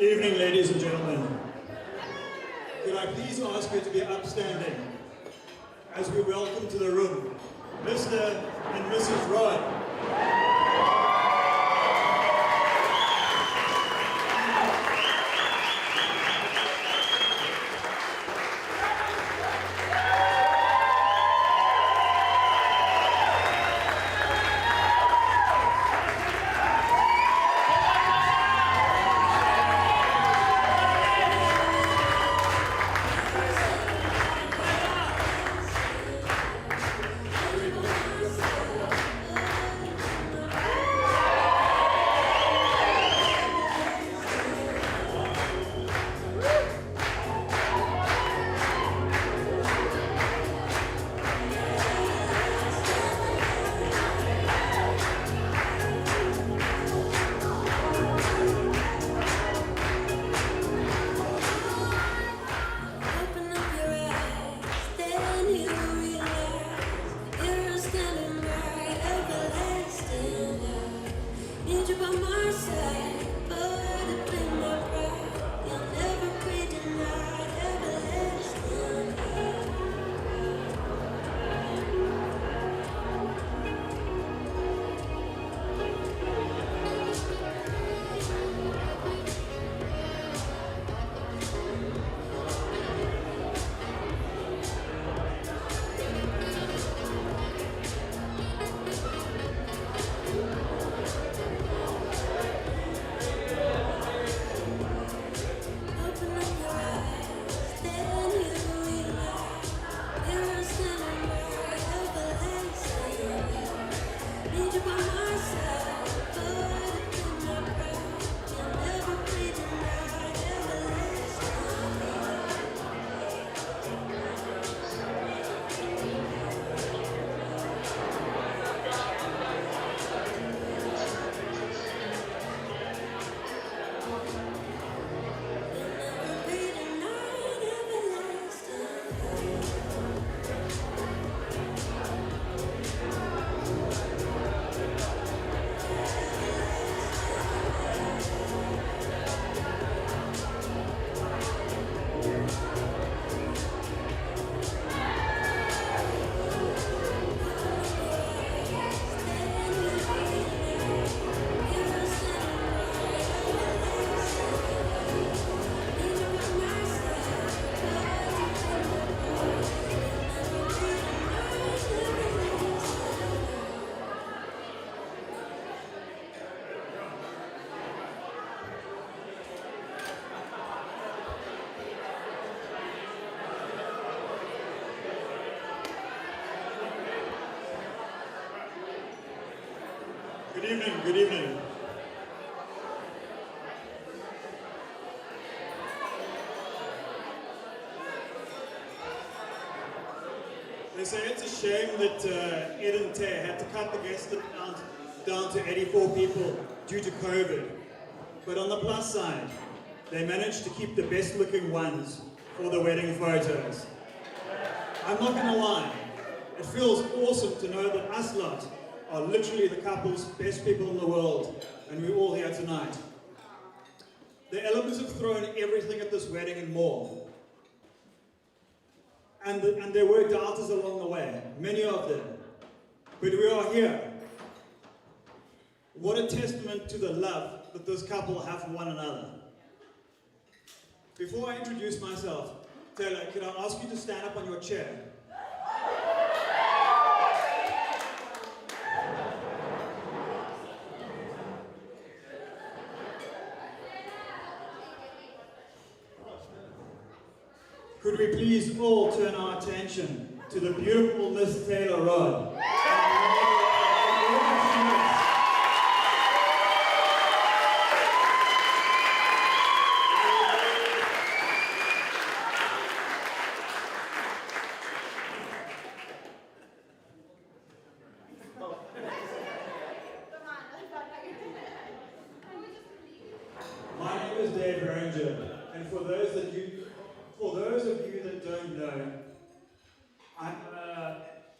Evening, ladies and gentlemen. Could I please ask you to be upstanding as we welcome to the room Mr. and Mrs. Rod. Good evening, good evening. They say it's a shame that Ed and Tay had to cut the guest down to 84 people due to COVID. But on the plus side, they managed to keep the best looking ones for the wedding photos. I'm not gonna lie, it feels awesome to know that us lot are literally the couple's best people in the world, and we're all here tonight. The elements have thrown everything at this wedding and more. And there were doubters along the way, many of them. But we are here. What a testament to the love that this couple have for one another. Before I introduce myself, Tayla, can I ask you to stand up on your chair? Could we please all turn our attention to the beautiful Miss Tayla Rod? My name is Dave Ranger, and for those of you that don't know,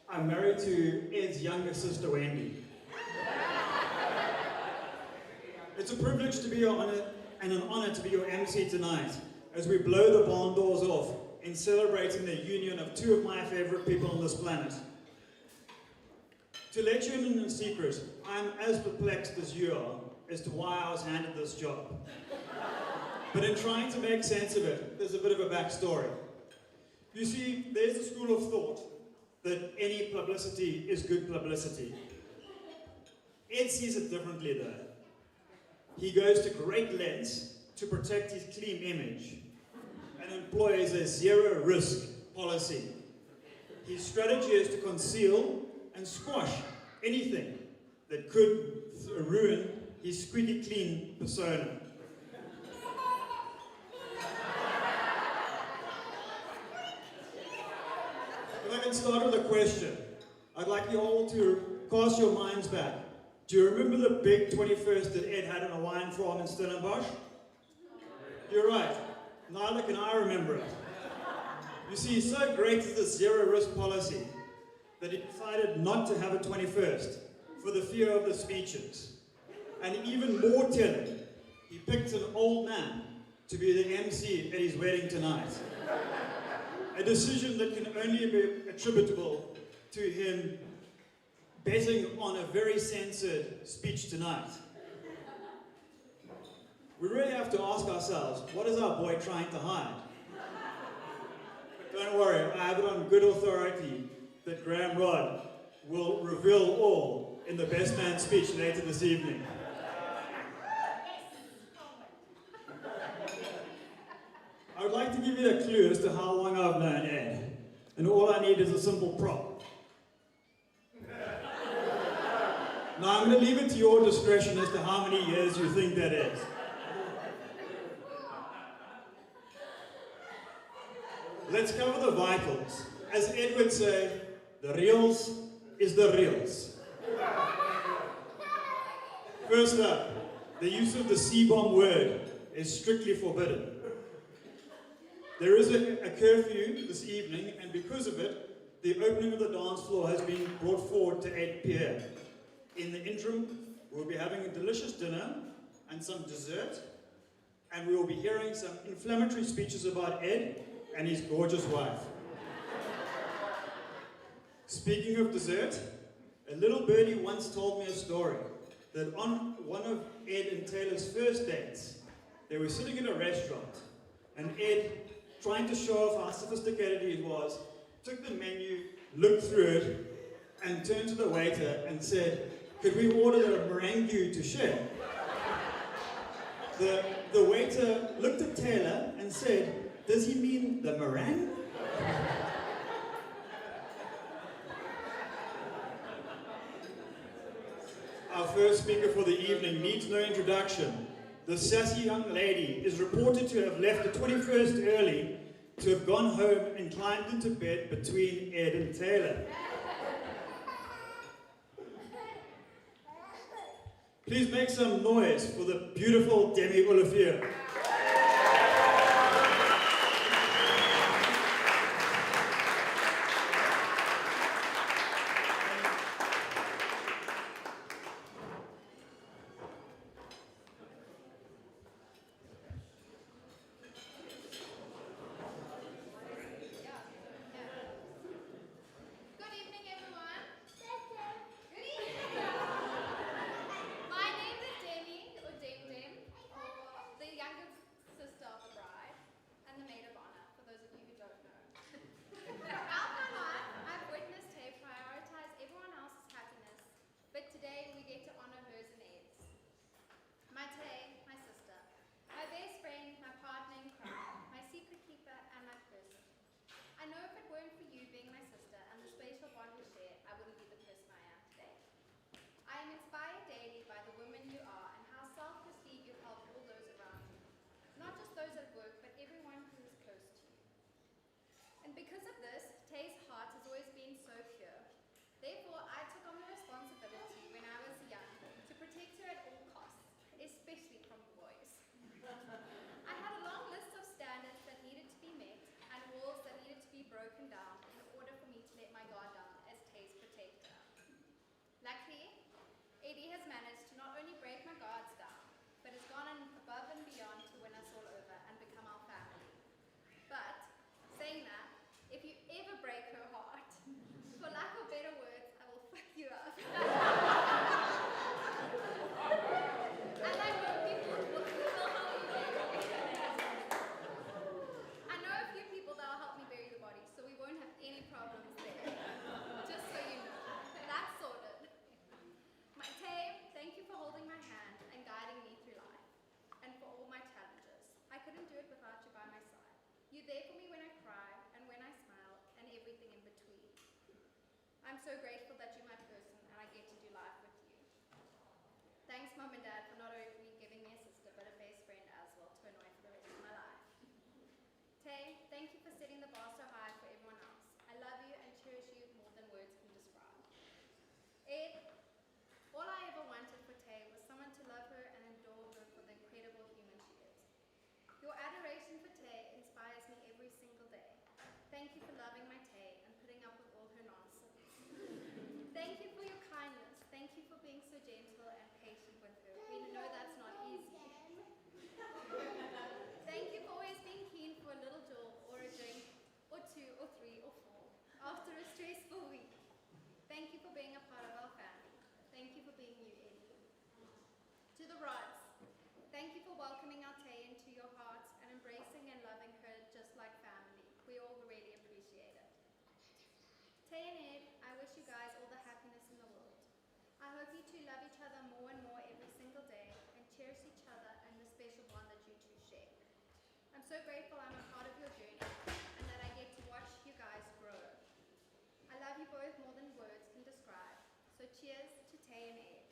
I'm married to Ed's younger sister, Wendy. It's a privilege to be on it and an honor to be your MC tonight as we blow the barn doors off in celebrating the union of two of my favorite people on this planet. To let you in a secret, I'm as perplexed as you are as to why I was handed this job. But in trying to make sense of it, there's a bit of a backstory. You see, there's a school of thought that any publicity is good publicity. Ed sees it differently though. He goes to great lengths to protect his clean image and employs a zero-risk policy. His strategy is to conceal and squash anything that could ruin his squeaky clean persona. If I can start with a question, I'd like you all to cast your minds back. Do you remember the big 21st that Ed had on a wine farm in Stellenbosch? You're right. Neither can I remember it. You see, so great is the zero-risk policy that he decided not to have a 21st for the fear of the speeches. And even more telling, he picked an old man to be the MC at his wedding tonight. A decision that can only be attributable to him betting on a very censored speech tonight. We really have to ask ourselves, what is our boy trying to hide? But don't worry, I have it on good authority that Graham Rod will reveal all in the best man speech later this evening. I would like to give you a clue as to how long I've known Ed, and all I need is a simple prop. Now I'm going to leave it to your discretion as to how many years you think that is. Let's cover the vitals. As Ed would say, the reals is the reals. First up, the use of the C-bomb word is strictly forbidden. There is a curfew this evening, and because of it, the opening of the dance floor has been brought forward to 8 p.m. In the interim, we'll be having a delicious dinner and some dessert, and we will be hearing some inflammatory speeches about Ed and his gorgeous wife. Speaking of dessert, a little birdie once told me a story that on one of Ed and Tayla's first dates, they were sitting in a restaurant, and Ed, trying to show off how sophisticated he was, took the menu, looked through it, and turned to the waiter and said, "Could we order a meringue to share?" The waiter looked at Tayla and said, "Does he mean the meringue?" Our first speaker for the evening needs no introduction. The sassy young lady is reported to have left the 21st early, to have gone home and climbed into bed between Ed and Tayla. Please make some noise for the beautiful Demi Olivier. Luckily, AD has managed to not only break my guards down, but has gone above and beyond I'm so grateful that you're my person and I get to do life with you. Thanks, Mom and Dad, for not only giving me a sister, but a best friend as well to annoy for the rest of my life. Tay, thank you for setting the bar so high for everyone else. I love you and cherish you more than words can describe. Ed, all I ever wanted for Tay was someone to love her and adore her for the incredible human she is. Your adoration for Tay inspires me every single day. Thank you for loving my Tay and putting up with all her nonsense. Thank you for your kindness. Thank you for being so gentle and patient with her. We know that's not easy. Thank you for always being keen for a little jolt or a drink, or two, or three, or four, after a stressful week. Thank you for being a part of our family. Thank you for being you, Eddie. To the Rods, thank you for welcoming our Tay into your hearts and embracing and loving her just like family. We all really appreciate it. Tay and Ed, I wish you guys all the happiness in the world. I hope you two love each other more and more every single day and cherish each other and the special bond that you two share. I'm so grateful I'm a part of your journey and that I get to watch you guys grow. I love you both more than words can describe. So cheers to Tay and Ed.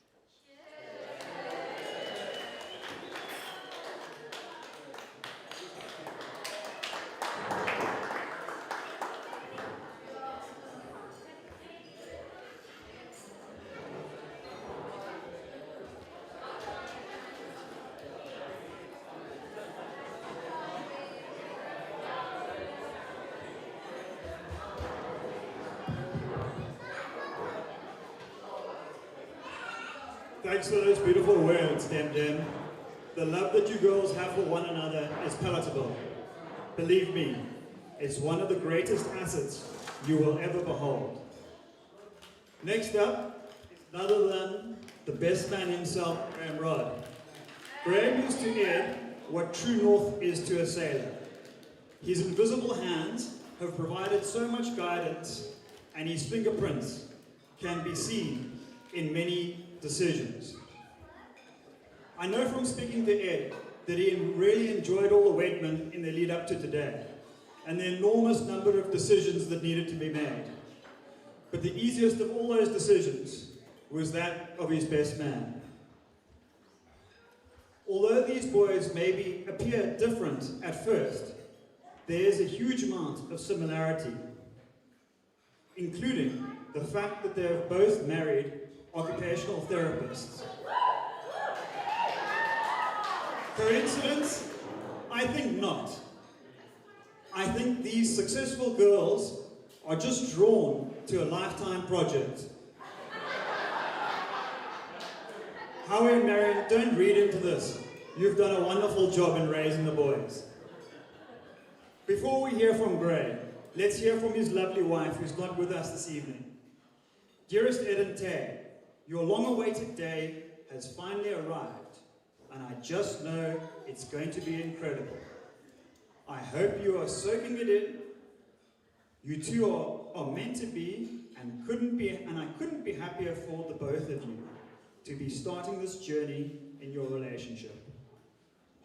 Thanks for those beautiful words, Dem Dem. The love that you girls have for one another is palatable. Believe me, it's one of the greatest assets you will ever behold. Next up is none other than the best man himself, Graham Rod. Graham is to Ed what true north is to a sailor. His invisible hands have provided so much guidance, and his fingerprints can be seen in many decisions. I know from speaking to Ed that he really enjoyed all the Wedman in the lead up to today, and the enormous number of decisions that needed to be made. But the easiest of all those decisions was that of his best man. Although these boys maybe appear different at first, there is a huge amount of similarity, including the fact that they have both married occupational therapists. Coincidence? I think not. I think these successful girls are just drawn to a lifetime project. Howie, Marion, don't read into this. You've done a wonderful job in raising the boys. Before we hear from Gray, let's hear from his lovely wife who's not with us this evening. Dearest Ed and Tay, your long-awaited day has finally arrived, and I just know it's going to be incredible. I hope you are soaking it in. You two are meant to be, and I couldn't be happier for the both of you to be starting this journey in your relationship.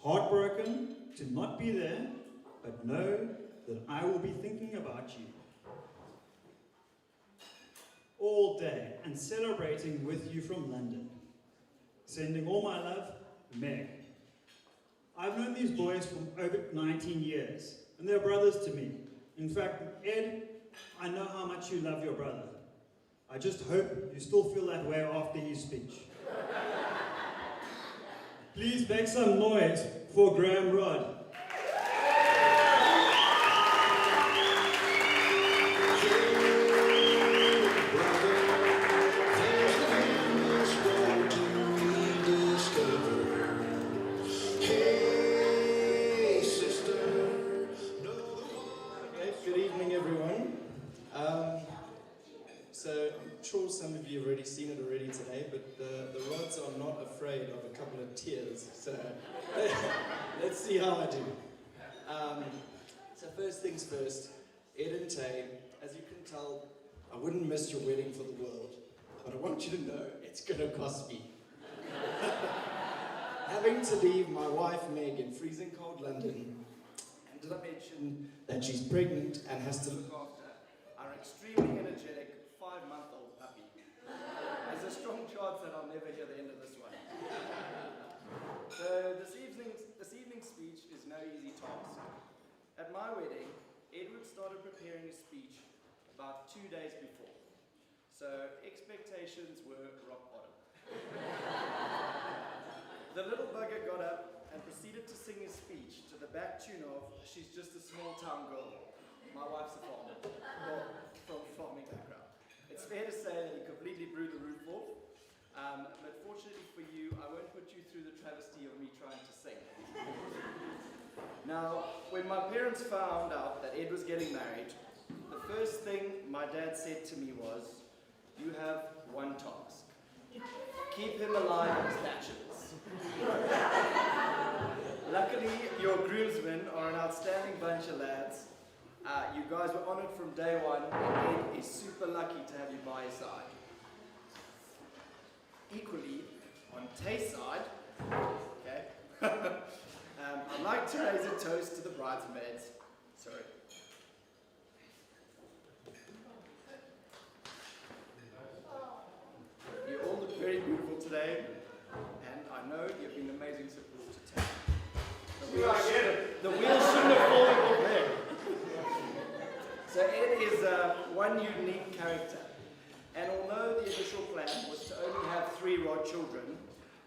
Heartbroken to not be there, but know that I will be thinking about you all day and celebrating with you from London. Sending all my love, Meg. I've known these boys for over 19 years, and they're brothers to me. In fact, Ed, I know how much you love your brother. I just hope you still feel that way after his speech. Please make some noise for Graham Rod. Sure some of you have already seen it already today, but the rods are not afraid of a couple of tears, so let's see how I do. So first things first, Ed and Tay, as you can tell, I wouldn't miss your wedding for the world, but I want you to know it's going to cost me. Having to leave my wife Meg in freezing cold London, and did I mention that she's pregnant and has to look after our extremely energetic 5 5-month-old puppy. There's a strong chance that I'll never hear the end of this one. So this evening's speech is no easy task. At my wedding, Edward started preparing his speech about 2 days before. So expectations were rock bottom. The little bugger got up and proceeded to sing his speech to the back tune of She's Just a Small Town Girl. My wife's a farmer, or from farming background. It's fair to say that he completely blew the roof off, but fortunately for you, I won't put you through the travesty of me trying to sing. Now, when my parents found out that Ed was getting married, the first thing my dad said to me was, you have one task. Keep him alive as bachelors. Luckily, your groomsmen are an outstanding bunch of lads. You guys were honored from day one, and Ed is super lucky to have you by his side. Equally, on Tay's side, okay, I'd like to raise a toast to the bridesmaids. Sorry. You all look very beautiful today, and I know you've been amazing support to Tay. The wheel shouldn't have fallen off there. So Ed is one unique character, and although the initial plan was to only have 3 Rod children,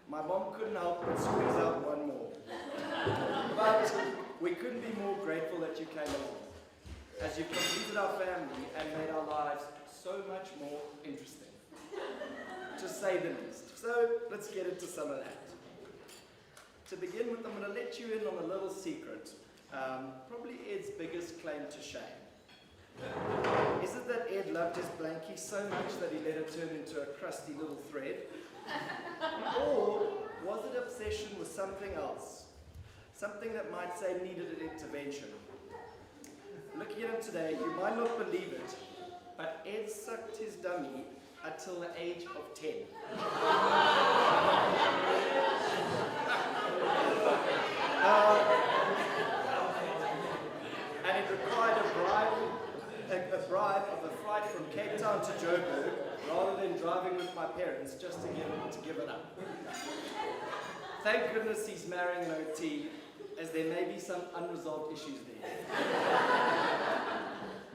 my mom couldn't help but squeeze out one more. But we couldn't be more grateful that you came along, as you completed our family and made our lives so much more interesting, to say the least. So let's get into some of that. To begin with, I'm going to let you in on a little secret, probably Ed's biggest claim to shame. Is it that Ed loved his blankie so much that he let it turn into a crusty little thread? Or was it obsession with something else? Something that might say needed an intervention? Looking at him today, you might not believe it, but Ed sucked his dummy until the age of 10. And it required a bribe of a flight from Cape Town to Joburg, rather than driving with my parents just to give it up. Thank goodness he's marrying an OT, as there may be some unresolved issues there.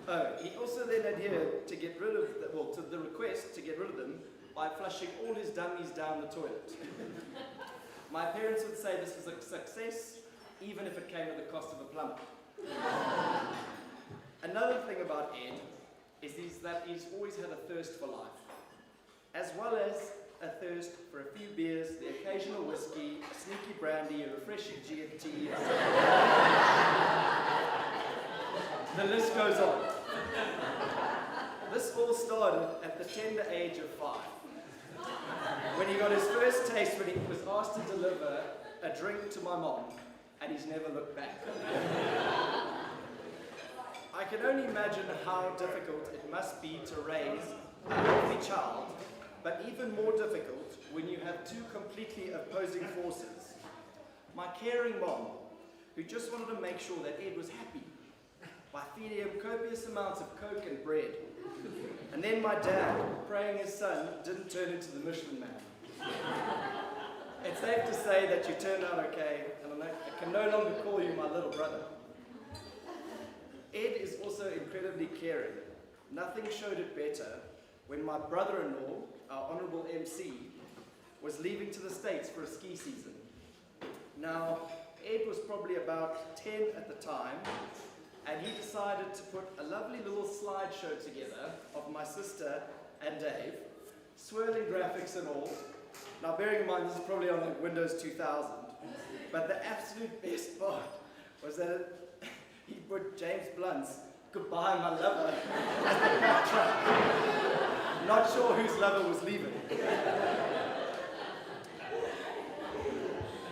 Oh, he also then adhered to get rid of, to the request to get rid of them by flushing all his dummies down the toilet. My parents would say this was a success, even if it came at the cost of a plumber. Another thing about Ed is that he's always had a thirst for life, as well as a thirst for a few beers, the occasional whiskey, a sneaky brandy, a refreshing G&T. The list goes on. This all started at the tender age of 5, when he got his first taste when he was asked to deliver a drink to my mom, and he's never looked back. I can only imagine how difficult it must be to raise a healthy child, but even more difficult when you have 2 completely opposing forces. My caring mom, who just wanted to make sure that Ed was happy by feeding him copious amounts of Coke and bread. And then my dad, praying his son didn't turn into the Michelin Man. It's safe to say that you turned out okay, and I can no longer call you my little brother. Ed is also incredibly caring. Nothing showed it better when my brother-in-law, our Honourable MC, was leaving to the States for a ski season. Now, Ed was probably about 10 at the time, and he decided to put a lovely little slideshow together of my sister and Dave, swirling graphics and all. Now, bearing in mind this is probably on like Windows 2000, but the absolute best part was that he put James Blunt's "Goodbye, My Lover" as the backtrack. Not sure whose lover was leaving.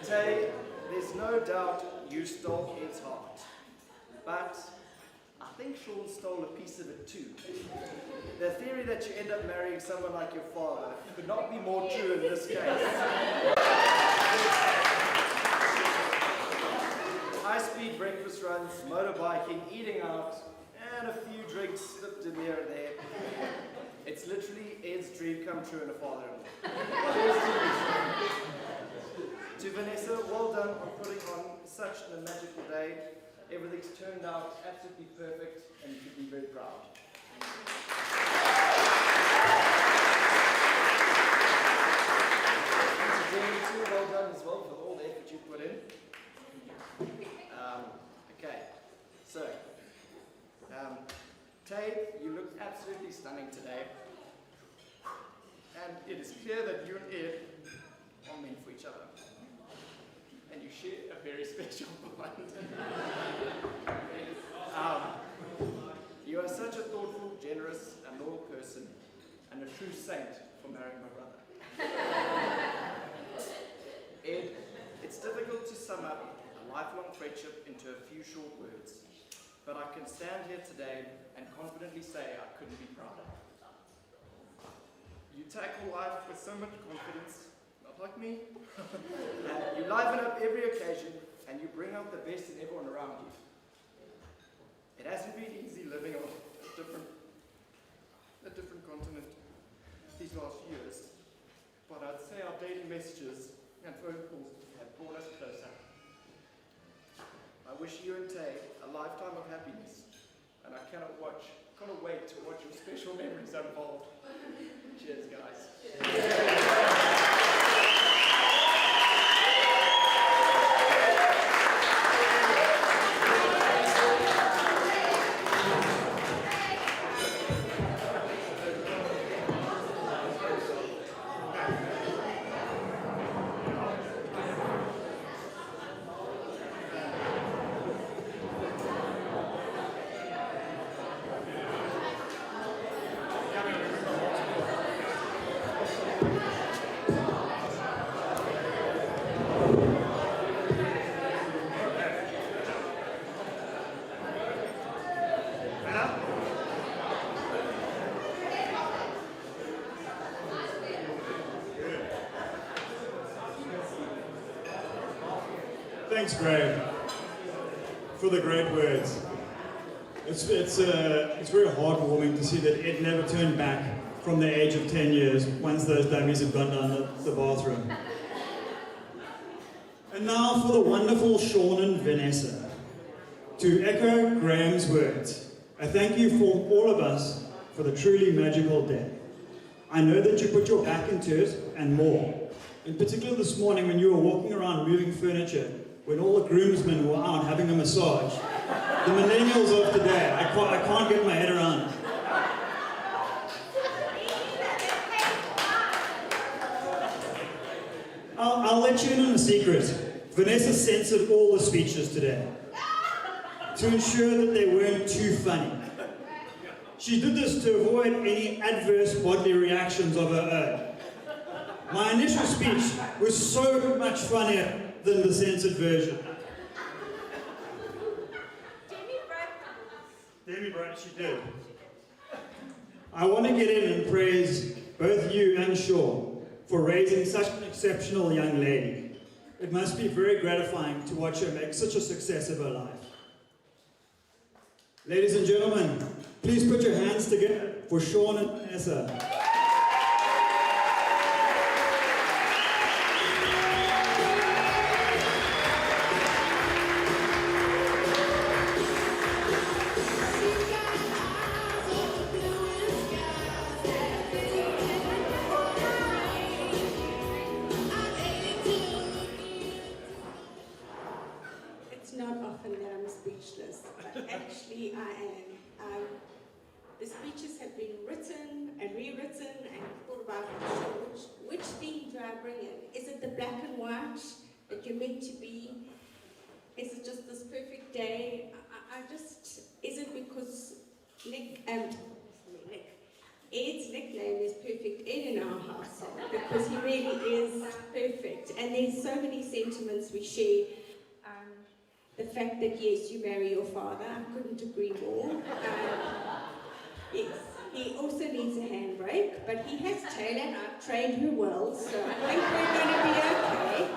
Tay, there's no doubt you stole Ed's heart, but I think Sean stole a piece of it too. The theory that you end up marrying someone like your father could not be more true in this case. High-speed breakfast runs, motorbiking, eating out, and a few drinks slipped in here and there. It's literally dream come true in a father-in-law. Cheers to you. To Vanessa, well done on putting on such a magical day. Everything's turned out absolutely perfect, and you should be very proud. And to Jamie too, well done as well for all the effort you put in. Okay, so, Tay, you look absolutely stunning today. And it is clear that you and Ed are meant for each other. And you share a very special bond. You are such a thoughtful, generous, and loyal person, and a true saint for marrying my brother. Ed, it's difficult to sum up a lifelong friendship into a few short words, but I can stand here today and confidently say I couldn't be prouder. You tackle life with so much confidence, not like me. You liven up every occasion, and you bring out the best in everyone around you. It hasn't been easy living on a different continent these last few years, but I'd say our daily messages and phone calls have brought us closer. I wish you and Tay a lifetime of happiness, and I cannot wait to watch your special memories unfold. Cheers, guys. Thanks, Greg, for the great words. It's very heartwarming to see that Ed never turned back from the age of 10 years once those dummies had gone down the bathroom. And now for the wonderful Sean and Vanessa. To echo Graham's words, I thank you for all of us for the truly magical day. I know that you put your back into it and more. In particular this morning when you were walking around moving furniture, when all the groomsmen were out having a massage. The millennials of today, I can't get my head around it. I'll let you in on a secret. Vanessa censored all the speeches today to ensure that they weren't too funny. She did this to avoid any adverse bodily reactions of her own. My initial speech was so much funnier than the censored version. Demi broke, she did. I want to get in and praise both you and Shaw for raising such an exceptional young lady. It must be very gratifying to watch her make such a success of her life. Ladies and gentlemen, please put your hands together for Sean and Vanessa. Actually, I am. The speeches have been written and rewritten and thought about which theme do I bring in? Is it the black and white that you're meant to be? Is it just this perfect day? Is it because Ed's nickname is Perfect Ed in our house because he really is perfect. And there's so many sentiments we share. The fact that, yes, you marry your father, I couldn't agree more. Yes, he also needs a handbrake, but he has Tayla and I've trained her well, so I think we're going to be okay.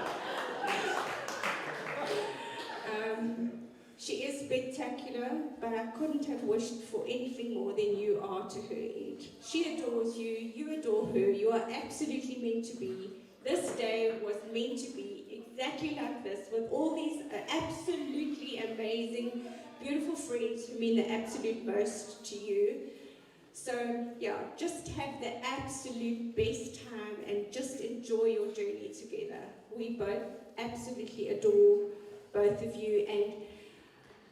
She is spectacular, but I couldn't have wished for anything more than you are to her, Ed. end. She adores you, you adore her, you are absolutely meant to be. This day was meant to be exactly like this, with all these absolutely amazing, beautiful friends who mean the absolute most to you. So yeah, just have the absolute best time and just enjoy your journey together. We both absolutely adore both of you, and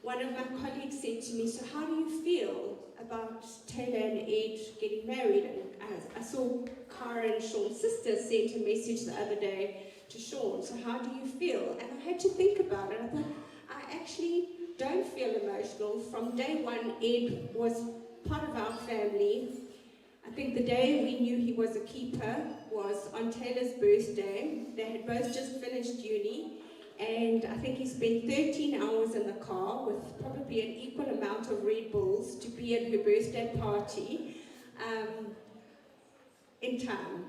one of my colleagues said to me, so how do you feel about Tayla and Ed getting married? And I saw Cara and Sean's sister sent a message the other day to Sean, so how do you feel? And I had to think about it. I thought, I actually don't feel emotional. From day one, Ed was part of our family. I think the day we knew he was a keeper was on Tayla's birthday. They had both just finished uni, and I think he spent 13 hours in the car with probably an equal amount of Red Bulls to be at her birthday party in time.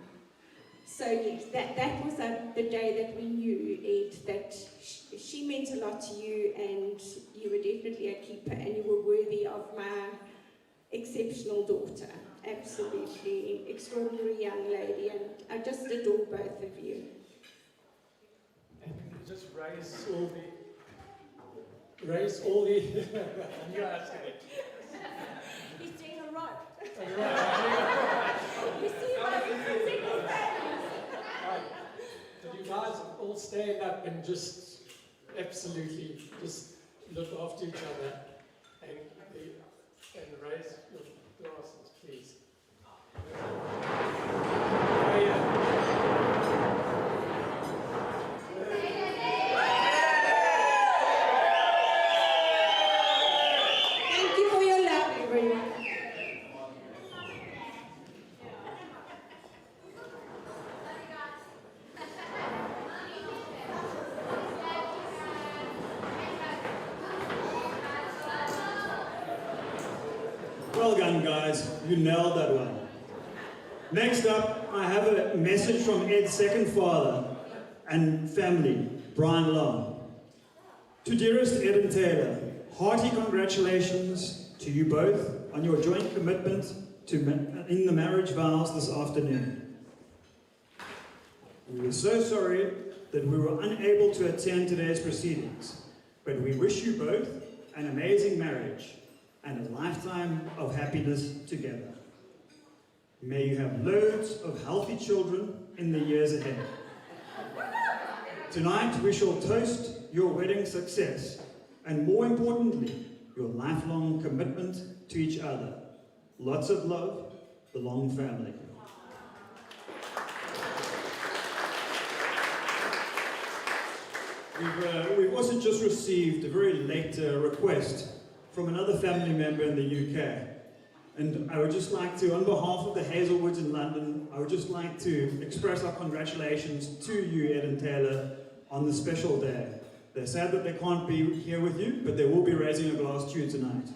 So yes, that was the day that we knew, Ed, that she meant a lot to you, and you were definitely a keeper, and you were worthy of my exceptional daughter. Absolutely extraordinary young lady, and I just adore both of you. And just raise all the and you're asking it. He's doing a rod. Right. You see why we protect his families. So you guys all stand up and just absolutely just look after each other and raise your glasses, please. Thank you for your love, everyone. Well done, guys. You nailed that one. Next up, I have a message from Ed's second father and family, Brian Long. To dearest Ed and Tayla, hearty congratulations to you both on your joint commitment in the marriage vows this afternoon. We were so sorry that we were unable to attend today's proceedings, but we wish you both an amazing marriage and a lifetime of happiness together. May you have loads of healthy children in the years ahead. Tonight we shall toast your wedding success, and more importantly, your lifelong commitment to each other. Lots of love, the Long family. We've also just received a very late request from another family member in the UK. And I would just like to, on behalf of the Hazelwoods in London, I would just like to express our congratulations to you, Ed and Tayla, on this special day. They're sad that they can't be here with you, but they will be raising a glass to you tonight.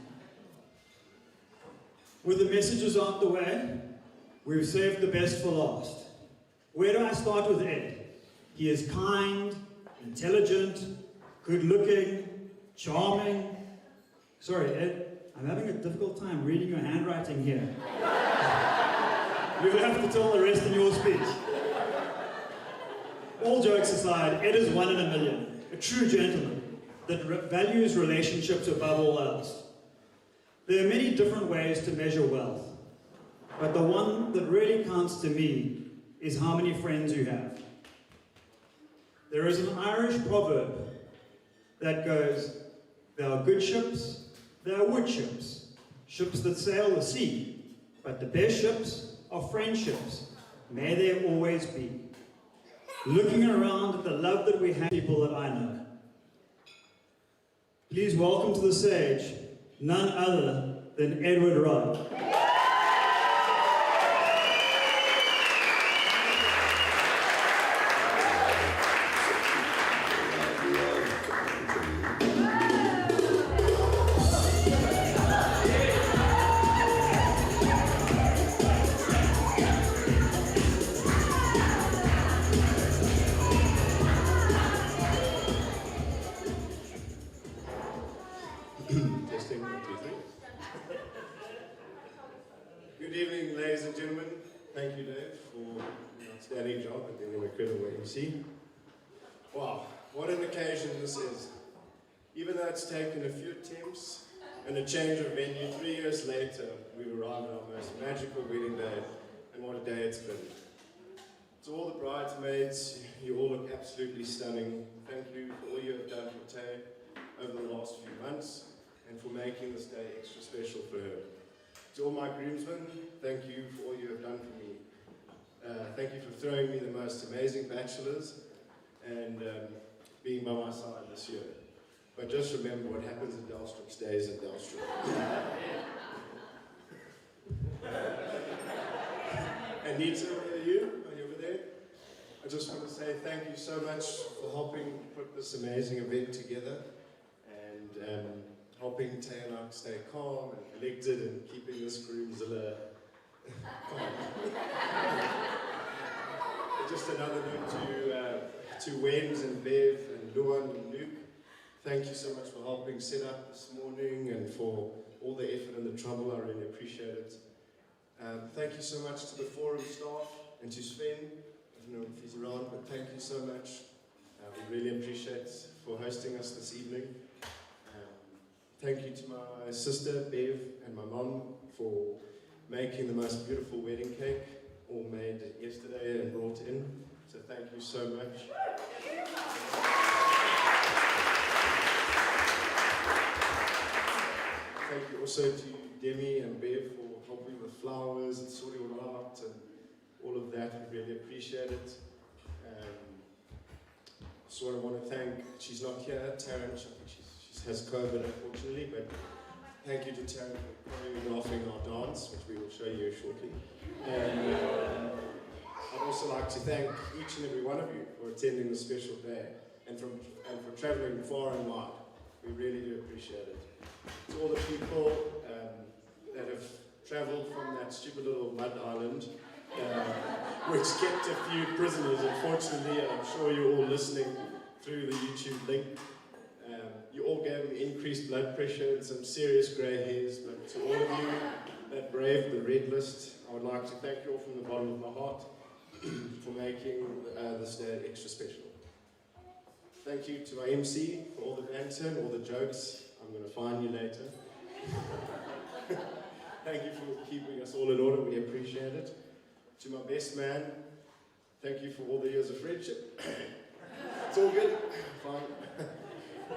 With the messages out the way, we've saved the best for last. Where do I start with Ed? He is kind, intelligent, good-looking, charming. Sorry, Ed, I'm having a difficult time reading your handwriting here. You'll have to tell the rest in your speech. All jokes aside, Ed is 1 in a million, a true gentleman that values relationships above all else. There are many different ways to measure wealth, but the one that really counts to me is how many friends you have. There is an Irish proverb that goes, there are good ships, there are wood ships, ships that sail the sea, but the best ships are friendships. May there always be. Looking around at the love that we have, people that I know. Please welcome to the stage none other than Edward Rod. Testing 1, 2, 3. ladies and gentlemen. Thank you, Dave, for an outstanding job and being an incredible MC. Wow, what an occasion this is. Even though it's taken a few attempts and a change of venue, 3 years later, we've arrived at our most magical wedding day, and what a day it's been. To all the bridesmaids, you all look absolutely stunning. Thank you for all you have done for Tay over the last few months, and for making this day extra special for her. To all my groomsmen, thank you for all you have done for me. Thank you for throwing me the most amazing bachelors and being by my side this year. But just remember, what happens at Delstrup stays at Delstrup. Anita, where are you? Are you over there? I just want to say thank you so much for helping put this amazing event together and helping Tayla stay calm and collected and keeping this groomzilla calm. Just another note to Wens and Bev and Luan and Luke. Thank you so much for helping set up this morning and for all the effort and the trouble. I really appreciate it. Thank you so much to the forum staff and to Sven. I don't know if he's around, but thank you so much. We really appreciate for hosting us this evening. Thank you to my sister, Bev, and my mom for making the most beautiful wedding cake, all made yesterday and brought in. So thank you so much. Thank you also to Demi and Bev for helping with flowers and sorting it out and all of that. We really appreciate it. So I want to thank, she's not here, Taryn, I think she has COVID unfortunately, but thank you to Taryn for choreographing our dance, which we will show you shortly. And I'd also like to thank each and every one of you for attending this special day and for travelling far and wide. We really do appreciate it. To all the people that have travelled from that stupid little mud island, which kept a few prisoners, unfortunately, and I'm sure you're all listening through the YouTube link. You all gave me increased blood pressure and some serious grey hairs, but to all of you that braved the red list, I would like to thank you all from the bottom of my heart for making this day extra special. Thank you to my MC for all the banter and all the jokes. I'm going to fine you later. Thank you for keeping us all in order. We appreciate it. To my best man, thank you for all the years of friendship. It's all good. Fine.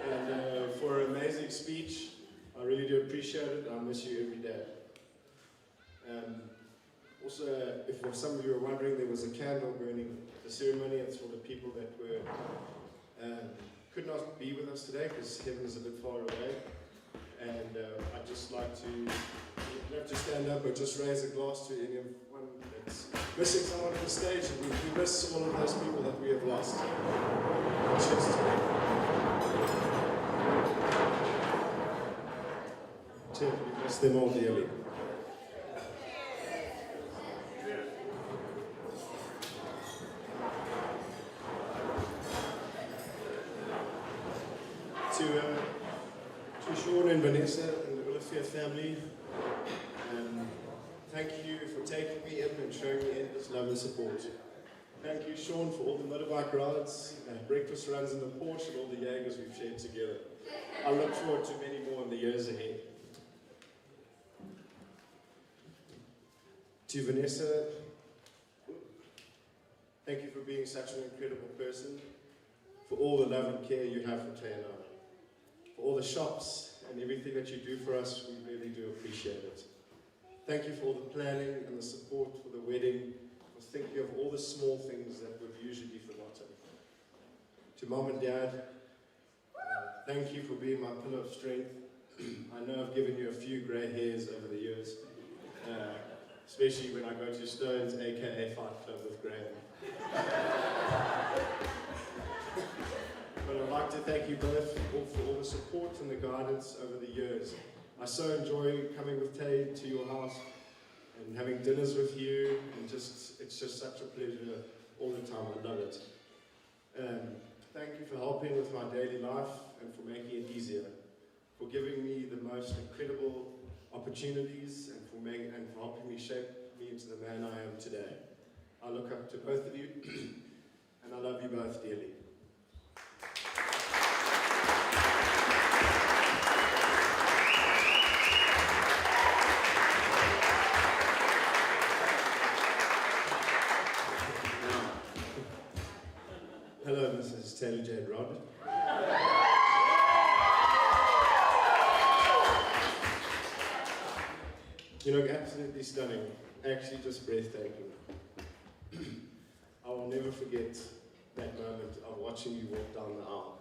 And for an amazing speech, I really do appreciate it. I miss you every day. Also, if for some of you are wondering, there was a candle burning at the ceremony. It's for the people that were could not be with us today because heaven is a bit far away. And I'd just like to, you don't have to stand up, but just raise a glass to anyone that's missing someone on the stage. And we miss all of those people that we have lost. Cheers to them. Cheers, we miss them all dearly. To Sean and Vanessa and the Olafia family, thank you for taking me in and showing me endless love and support. Thank you, Sean, for all the motorbike rides, breakfast runs in the Porsche, and all the Jaegers we've shared together. I look forward to many more in the years ahead. To Vanessa, thank you for being such an incredible person, for all the love and care you have for Tayla. For all the shops and everything that you do for us, we really do appreciate it. Thank you for all the planning and the support for the wedding, for thinking of all the small things that would usually be forgotten. To Mom and Dad, thank you for being my pillar of strength. I know I've given you a few grey hairs over the years, especially when I go to Stones, aka Fight Club with Graham. But I'd like to thank you both for all the support and the guidance over the years. I so enjoy coming with Tay to your house and having dinners with you, and it's just such a pleasure all the time. I love it. Thank you for helping with my daily life and for making it easier, for giving me the most incredible opportunities and for helping me shape me to the man I am today. I look up to both of you, and I love you both dearly. Hello, Mrs. Tayla Jade Rod. You look absolutely stunning, actually just breathtaking. I will never forget that moment of watching you walk down the aisle.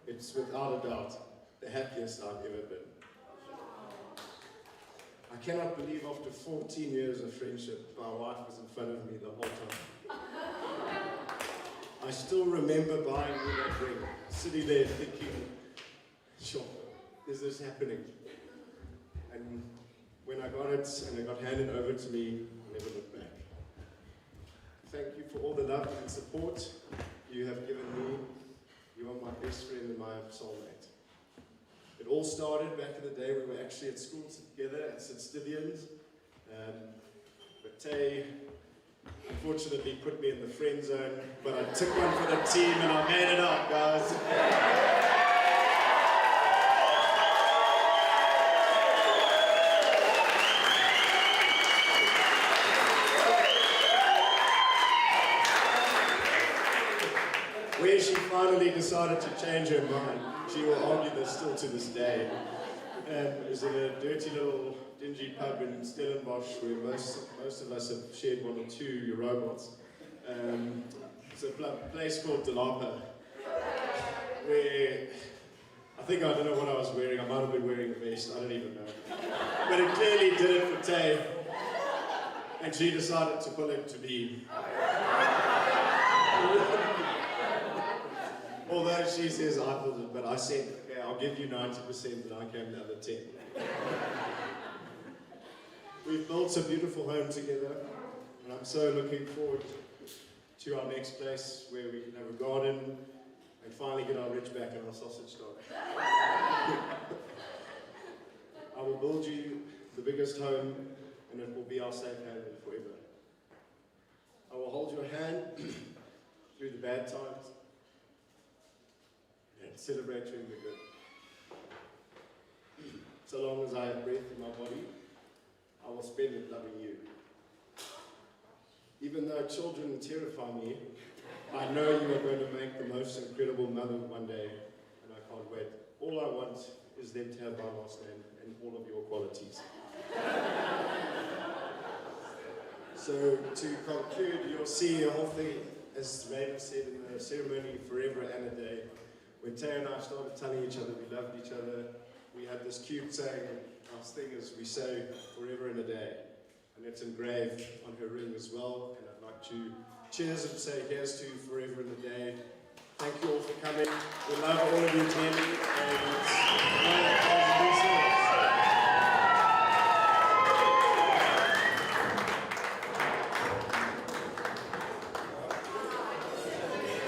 It's without a doubt the happiest I've ever been. I cannot believe after 14 years of friendship, my wife was in front of me the whole time. I still remember buying me that ring, sitting there thinking, sure, is this happening? And when I got it and it got handed over to me, I never looked back. Thank you for all the love and support you have given me. You are my best friend and my soulmate. It all started back in the day. We were actually at school together at St. Stithians. But Tay unfortunately put me in the friend zone, but I took one for the team and I made it up, guys. Where she finally decided to change her mind. She will argue this still to this day. It was in a dirty little dingy pub in Stellenbosch where most of us have shared one or two robots. It's a place called Delapa, where I don't know what I was wearing. I might have been wearing a vest, I don't even know. But it clearly did it for Tay, and she decided to pull it to me. Although she says I pulled it, but I said, okay, I'll give you 90% and I came the other 10. We've built a beautiful home together, and I'm so looking forward to our next place where we can have a garden and finally get our rich back and our sausage dog. I will build you the biggest home, and it will be our safe haven forever. I will hold your hand through the bad times and celebrate during the good. So long as I have breath in my body, I will spend it loving you. Even though children terrify me, I know you are going to make the most incredible mother one day, and I can't wait. All I want is them to have my last name and all of your qualities. So to conclude, you'll see a whole thing, as Raven said in the ceremony, forever and a day. When Tay and I started telling each other we loved each other, we had this cute saying, our thing is we say forever and a day. And it's engraved on her ring as well. And I'd like to cheers and say here's to forever and a day. Thank you all for coming. We love all of you dearly. And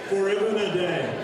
Forever and a day.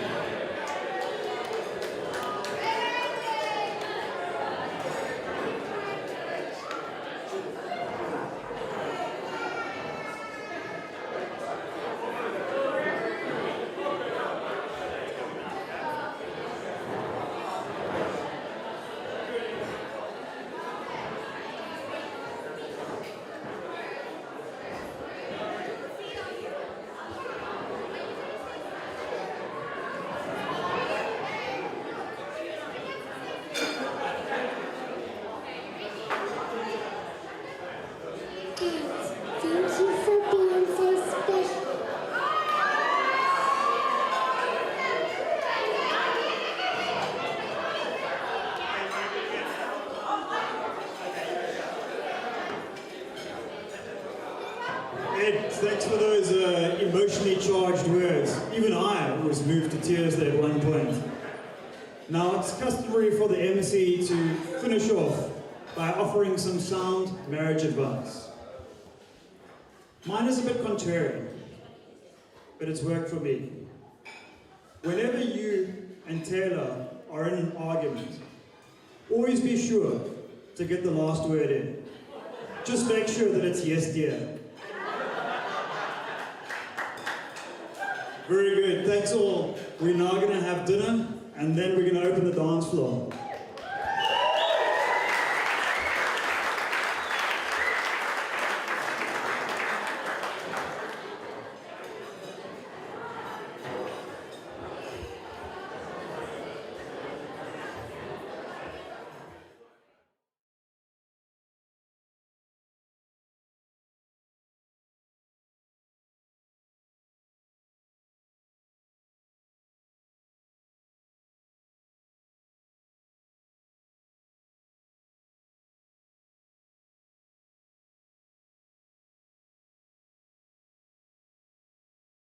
Thanks for those emotionally charged words. Even I was moved to tears there at one point. Now it's customary for the MC to finish off by offering some sound marriage advice. Mine is a bit contrarian, but it's worked for me. Whenever you and Tayla are in an argument, always be sure to get the last word in. Just make sure that it's yes dear. Very good. Thanks all. We're now going to have dinner and then we're going to open the dance floor.